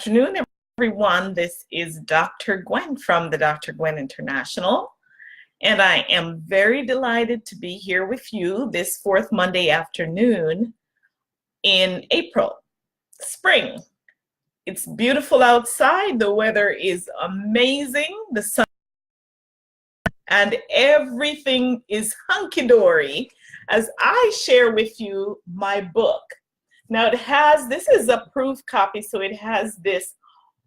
afternoon, everyone. This is Dr. Gwen from the Dr. Gwen International, and I am very delighted to be here with you this fourth Monday afternoon in April, spring. It's beautiful outside. The weather is amazing. The sun and everything is hunky-dory as I share with you my book. Now this is a proof copy, so it has this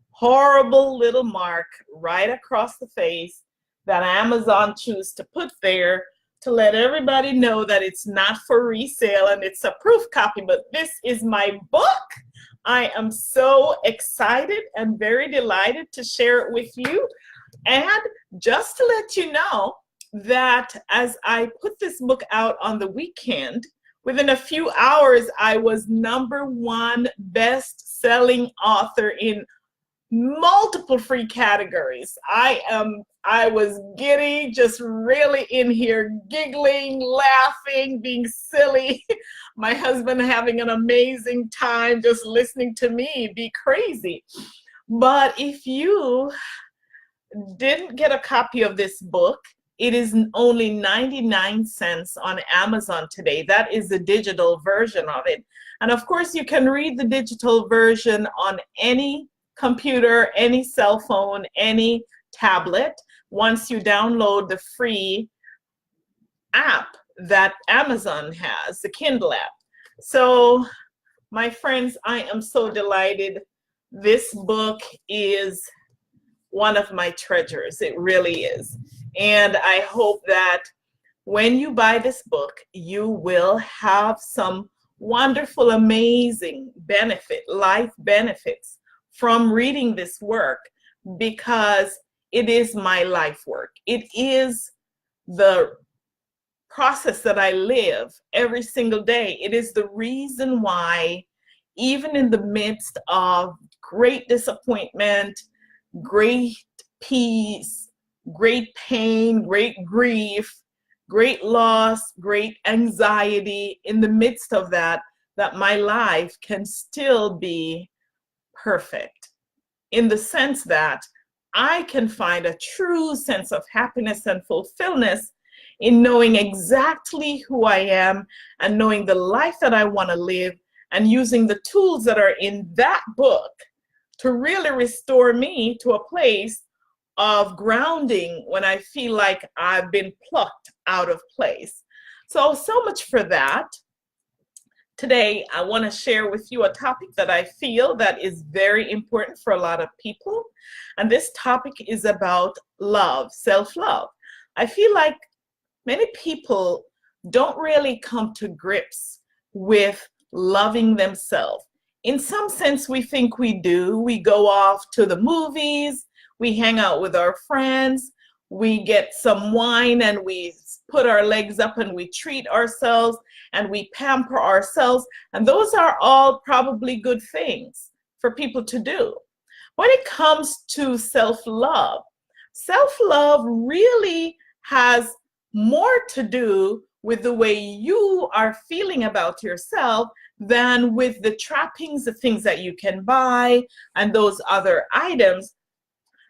horrible little mark right across the face that Amazon chose to put there to let everybody know that it's not for resale and it's a proof copy, but this is my book. I am so excited and very delighted to share it with you. And just to let you know that as I put this book out on the weekend, within a few hours, I was #1 best-selling author in multiple free categories. I was giddy, just really in here giggling, laughing, being silly. My husband having an amazing time just listening to me be crazy. But if you didn't get a copy of this book, it is only 99 cents on Amazon today. That is the digital version of it. And of course, you can read the digital version on any computer, any cell phone, any tablet, once you download the free app that Amazon has, the Kindle app. So, my friends, I am so delighted. This book is one of my treasures. It really is. And I hope that when you buy this book, you will have some wonderful, amazing life benefits from reading this work, because it is my life work. It is the process that I live every single day. It is the reason why, even in the midst of great disappointment, great peace, great pain, great grief, great loss, great anxiety, in the midst of that my life can still be perfect, in the sense that I can find a true sense of happiness and fulfillment in knowing exactly who I am and knowing the life that I want to live, and using the tools that are in that book to really restore me to a place of grounding when I feel like I've been plucked out of place. So much for that. Today, I want to share with you a topic that I feel that is very important for a lot of people. And this topic is about love, self-love. I feel like many people don't really come to grips with loving themselves. In some sense, we think we do. We go off to the movies, we hang out with our friends, we get some wine and we put our legs up and we treat ourselves and we pamper ourselves. And those are all probably good things for people to do. When it comes to self-love really has more to do with the way you are feeling about yourself than with the trappings, the things that you can buy and those other items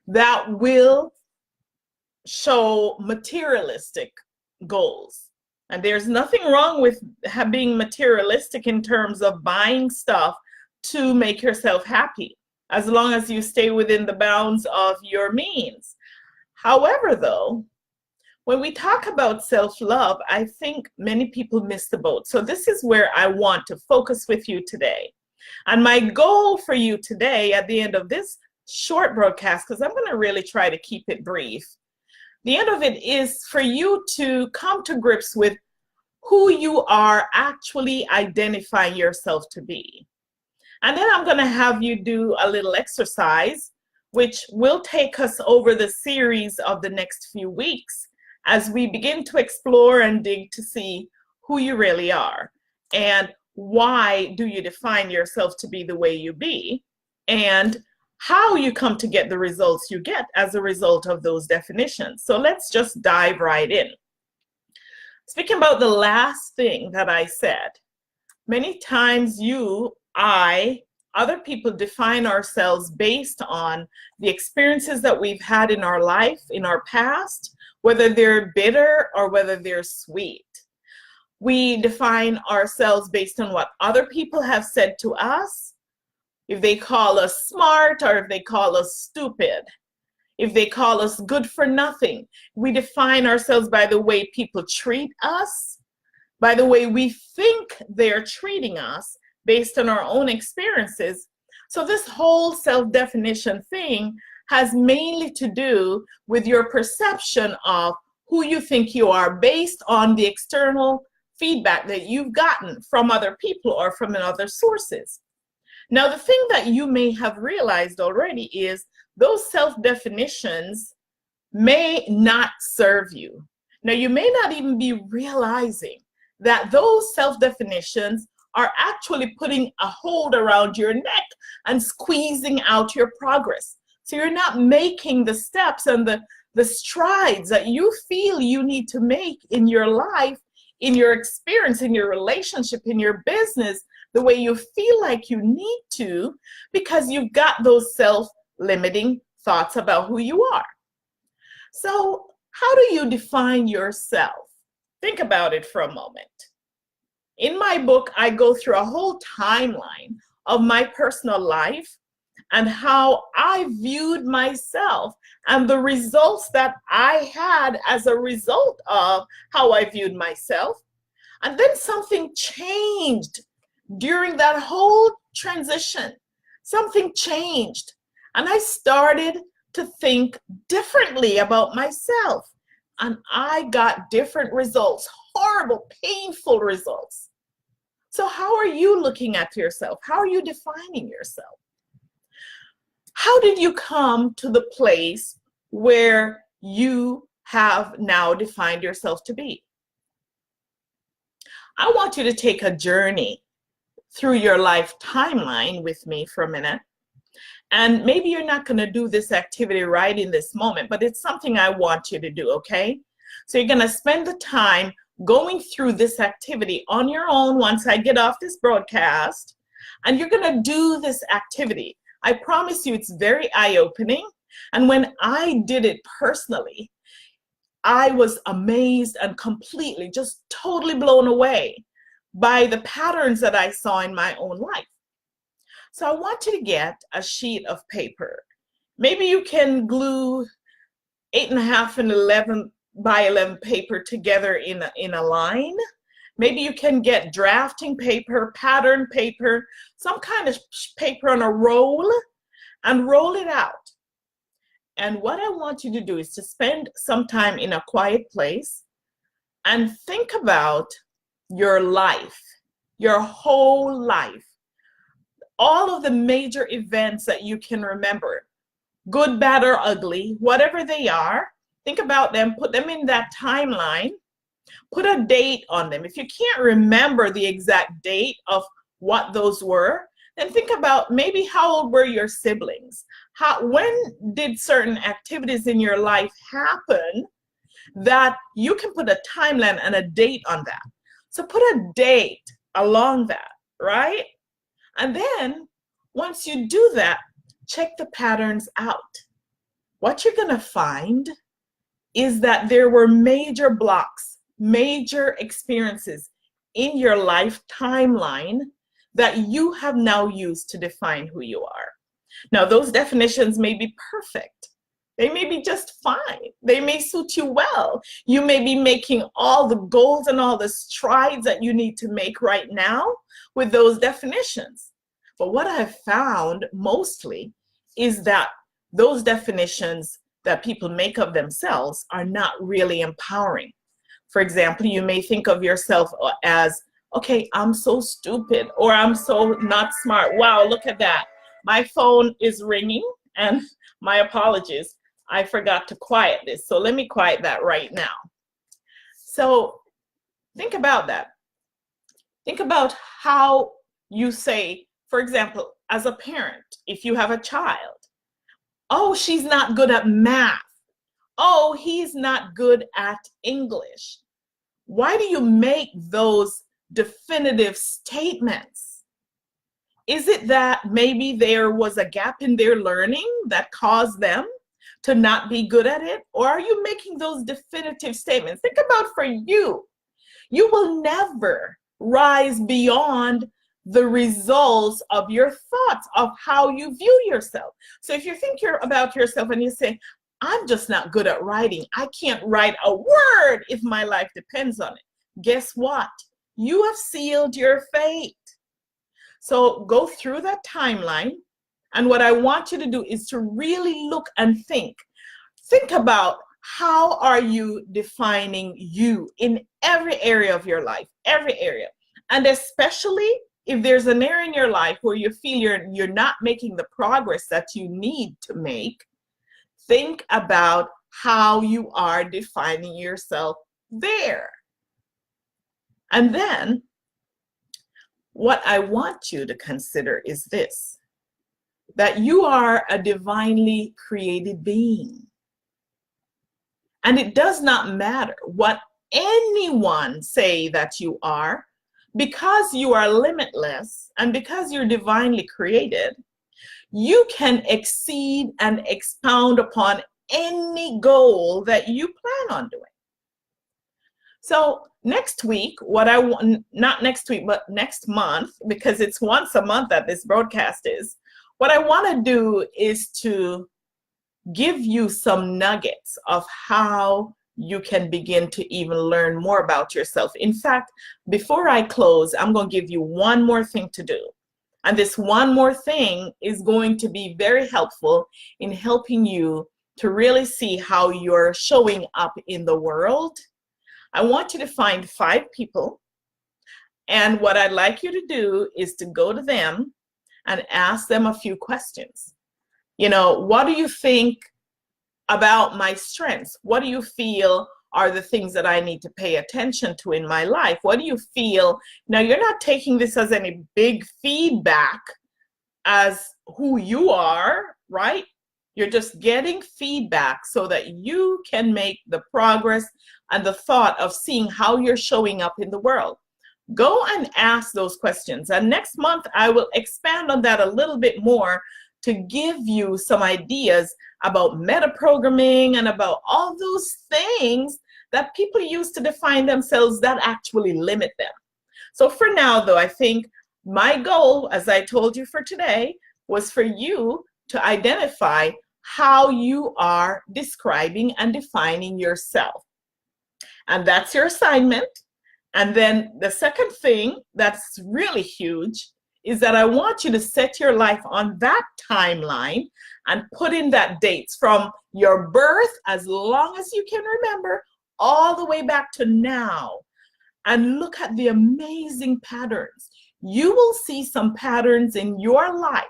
that will show materialistic goals. And there's nothing wrong with being materialistic in terms of buying stuff to make yourself happy, as long as you stay within the bounds of your means. However, though, when we talk about self-love, I think many people miss the boat. So this is where I want to focus with you today. And my goal for you today at the end of this short broadcast, because I'm going to really try to keep it brief, the end of it is for you to come to grips with who you are actually identifying yourself to be. And then I'm going to have you do a little exercise, which will take us over the series of the next few weeks as we begin to explore and dig to see who you really are and why do you define yourself to be the way you be, and how you come to get the results you get as a result of those definitions. So let's just dive right in. Speaking about the last thing that I said, many times I other people define ourselves based on the experiences that we've had in our life, in our past, whether they're bitter or whether they're sweet. We define ourselves based on what other people have said to us, if they call us smart or if they call us stupid, if they call us good for nothing. We define ourselves by the way people treat us, by the way we think they're treating us based on our own experiences. So this whole self-definition thing has mainly to do with your perception of who you think you are based on the external feedback that you've gotten from other people or from other sources. Now, the thing that you may have realized already is those self-definitions may not serve you. Now, you may not even be realizing that those self-definitions are actually putting a hold around your neck and squeezing out your progress. So you're not making the steps and the strides that you feel you need to make in your life, in your experience, in your relationship, in your business, the way you feel like you need to, because you've got those self-limiting thoughts about who you are. So how do you define yourself? Think about it for a moment. In my book, I go through a whole timeline of my personal life and how I viewed myself and the results that I had as a result of how I viewed myself. And then something changed during that whole transition. Something changed, and I started to think differently about myself, and I got different results, horrible, painful results. So how are you looking at yourself? How are you defining yourself? How did you come to the place where you have now defined yourself to be? I want you to take a journey through your life timeline with me for a minute. And maybe you're not going to do this activity right in this moment, but it's something I want you to do, okay? So you're going to spend the time going through this activity on your own once I get off this broadcast, and you're going to do this activity. I promise you it's very eye-opening. And when I did it personally, I was amazed and completely, just totally blown away by the patterns that I saw in my own life. So I want you to get a sheet of paper. Maybe you can glue 8.5 and 11 by 11 paper together in a line. Maybe you can get drafting paper, pattern paper, some kind of paper on a roll, and roll it out. And what I want you to do is to spend some time in a quiet place and think about your life, your whole life, all of the major events that you can remember, good, bad, or ugly, whatever they are. Think about them, put them in that timeline, put a date on them. If you can't remember the exact date of what those were, then think about maybe how old were your siblings? When did certain activities in your life happen that you can put a timeline and a date on that? So put a date along that, right? And then once you do that, check the patterns out. What you're going to find is that there were major blocks, major experiences in your life timeline that you have now used to define who you are. Now, those definitions may be perfect. They may be just fine. They may suit you well. You may be making all the goals and all the strides that you need to make right now with those definitions. But what I've found mostly is that those definitions that people make of themselves are not really empowering. For example, you may think of yourself as, okay, I'm so stupid, or I'm so not smart. Wow, look at that. My phone is ringing, and my apologies. I forgot to quiet this. So let me quiet that right now. So think about that. Think about how you say, for example, as a parent, if you have a child, oh, she's not good at math. Oh, he's not good at English. Why do you make those definitive statements? Is it that maybe there was a gap in their learning that caused them to not be good at it? Or are you making those definitive statements? Think about for you. You will never rise beyond the results of your thoughts, of how you view yourself. So if you think about yourself and you say, I'm just not good at writing, I can't write a word if my life depends on it. Guess what? You have sealed your fate. So go through that timeline. And what I want you to do is to really look and think. Think about, how are you defining you in every area of your life, every area. And especially if there's an area in your life where you feel you're not making the progress that you need to make, think about how you are defining yourself there. And then what I want you to consider is this, that you are a divinely created being. And it does not matter what anyone say that you are, because you are limitless and because you're divinely created, you can exceed and expound upon any goal that you plan on doing. So next week, what I want, not next week, but next month, because it's once a month that this broadcast is, what I want to do is to give you some nuggets of how you can begin to even learn more about yourself. In fact, before I close, I'm going to give you one more thing to do. And this one more thing is going to be very helpful in helping you to really see how you're showing up in the world. I want you to find 5 people. And what I'd like you to do is to go to them and ask them a few questions. You know, what do you think about my strengths? What do you feel are the things that I need to pay attention to in my life? What do you feel? Now, you're not taking this as any big feedback as who you are, right? You're just getting feedback so that you can make the progress and the thought of seeing how you're showing up in the world. Go and ask those questions. And next month, I will expand on that a little bit more to give you some ideas about metaprogramming and about all those things that people use to define themselves that actually limit them. So for now, though, I think my goal, as I told you for today, was for you to identify how you are describing and defining yourself. And that's your assignment. And then the second thing that's really huge is that I want you to set your life on that timeline and put in that dates from your birth, as long as you can remember, all the way back to now. And look at the amazing patterns. You will see some patterns in your life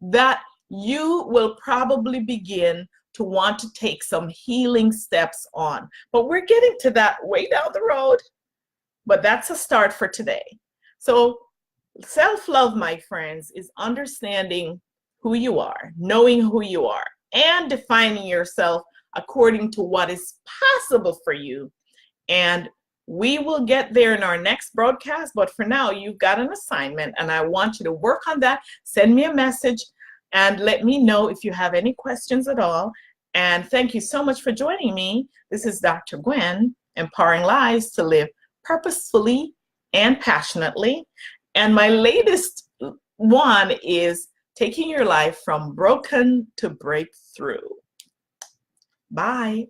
that you will probably begin to want to take some healing steps on. But we're getting to that way down the road. But that's a start for today. So self-love, my friends, is understanding who you are, knowing who you are, and defining yourself according to what is possible for you. And we will get there in our next broadcast, but for now, you've got an assignment, and I want you to work on that. Send me a message and let me know if you have any questions at all. And thank you so much for joining me. This is Dr. Gwen, empowering lives to live purposefully and passionately. And my latest one is taking your life from broken to breakthrough. Bye.